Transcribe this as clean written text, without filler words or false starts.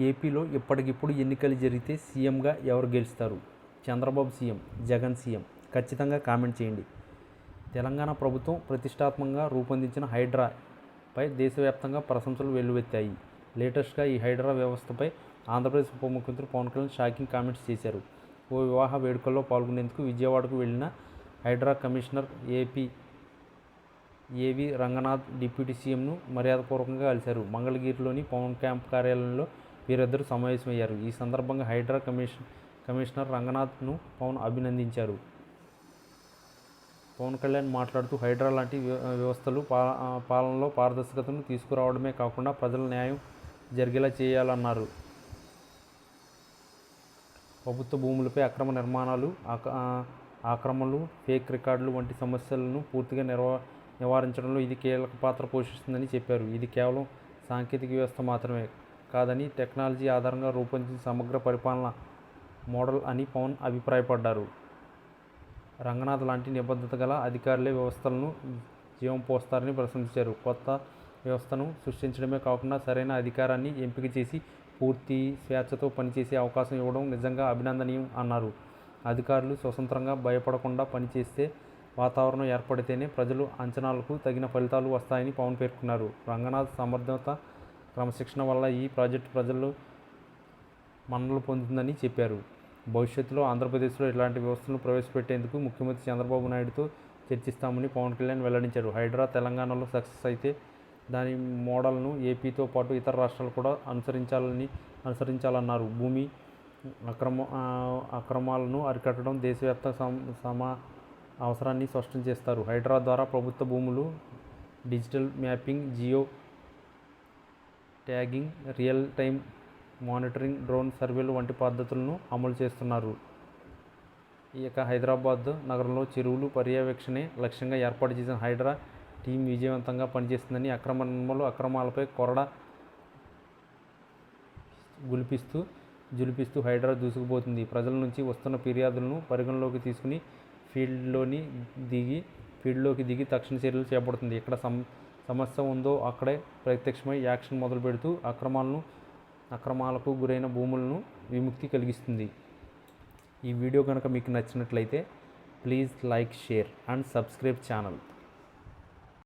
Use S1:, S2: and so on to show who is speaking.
S1: ఏపీలో ఇప్పటికిప్పుడు ఎన్నికలు జరిగితే సీఎంగా ఎవరు గెలుస్తారు? Chandrababu CM, Jagan CM? ఖచ్చితంగా కామెంట్ చేయండి. తెలంగాణ ప్రభుత్వం ప్రతిష్టాత్మకంగా రూపొందించిన హైడ్రాపై దేశవ్యాప్తంగా ప్రశంసలు వెల్లువెత్తాయి. లేటెస్ట్గా ఈ హైడ్రా వ్యవస్థపై ఆంధ్రప్రదేశ్ ఉప ముఖ్యమంత్రి పవన్ కళ్యాణ్ షాకింగ్ కామెంట్స్ చేశారు. ఓ వివాహ వేడుకల్లో పాల్గొనేందుకు విజయవాడకు వెళ్లిన హైడ్రా కమిషనర్ ఏవి రంగనాథ్ డిప్యూటీ సీఎంను మర్యాదపూర్వకంగా కలిశారు. మంగళగిరిలోని పవన్ క్యాంప్ కార్యాలయంలో వీరిద్దరూ సమావేశమయ్యారు. ఈ సందర్భంగా హైడ్రా కమిషనర్ రంగనాథ్ను పవన్ అభినందించారు. పవన్ కళ్యాణ్ మాట్లాడుతూ హైడ్రా లాంటి వ్యవస్థలు పాలనలో పారదర్శకతను తీసుకురావడమే కాకుండా ప్రజల న్యాయం జరిగేలా చేయాలన్నారు. ప్రభుత్వ భూములపై అక్రమ నిర్మాణాలు, ఆక్రమణలు, ఫేక్ రికార్డులు వంటి సమస్యలను పూర్తిగా నివారించడంలో ఇది కీలక పాత్ర పోషిస్తుందని చెప్పారు. ఇది కేవలం సాంకేతిక వ్యవస్థ మాత్రమే కాదని టెక్నాలజీ ఆధారంగా రూపొందించిన సమగ్ర పరిపాలన మోడల్ అని పవన్ అభిప్రాయపడ్డారు. రంగనాథ్ లాంటి నిబద్ధత గల అధికారులే వ్యవస్థలను జీవం పోస్తారని ప్రశంసించారు. కొత్త వ్యవస్థను సృష్టించడమే కాకుండా సరైన అధికారాన్ని ఎంపిక చేసి పూర్తి స్వేచ్ఛతో పనిచేసే అవకాశం ఇవ్వడం నిజంగా అభినందనీయం అన్నారు. అధికారులు స్వతంత్రంగా భయపడకుండా పనిచేసే వాతావరణం ఏర్పడితేనే ప్రజల అంచనాలకు తగిన ఫలితాలు వస్తాయని పవన్ పేర్కొన్నారు. రంగనాథ్ సమర్థత, క్రమశిక్షణ వల్ల ఈ ప్రాజెక్టు ప్రజలు మన్ననలు పొందుతుందని చెప్పారు. భవిష్యత్తులో ఆంధ్రప్రదేశ్లో ఇలాంటి వ్యవస్థలను ప్రవేశపెట్టేందుకు ముఖ్యమంత్రి చంద్రబాబు నాయుడుతో చర్చిస్తామని పవన్ కళ్యాణ్ వెల్లడించారు. హైడ్రా తెలంగాణలో సక్సెస్ అయితే దాని మోడల్ను ఏపీతో పాటు ఇతర రాష్ట్రాలు కూడా అనుసరించాలన్నారు. భూమి అక్రమాలను అరికట్టడం దేశవ్యాప్త అవసరాన్ని స్పష్టం చేస్తారు. హైడ్రా ద్వారా ప్రభుత్వ భూములు digital mapping, geo tagging, real time monitoring, drone సర్వేలు వంటి పద్ధతులను అమలు చేస్తున్నారు. ఇక హైదరాబాద్ నగరంలో చెరువులు పర్యవేక్షణే లక్ష్యంగా ఏర్పాటు చేసిన హైడ్రా టీం విజయవంతంగా పనిచేస్తుందని, అక్రమాలపై కొరడా జులిపిస్తూ హైడ్రా దూసుకుపోతుంది. ప్రజల నుంచి వస్తున్న ఫిర్యాదులను పరిగణలోకి తీసుకుని ఫీల్డ్లోకి దిగి తక్షణ చర్యలు చేపడుతుంది. ఎక్కడ సమస్య ఉందో అక్కడే ప్రత్యక్షమై యాక్షన్ మొదలు పెడుతూ అక్రమాలకు గురైన భూములను విముక్తి కలిగిస్తుంది. ఈ వీడియో కనుక మీకు నచ్చినట్లయితే please like, share and subscribe channel.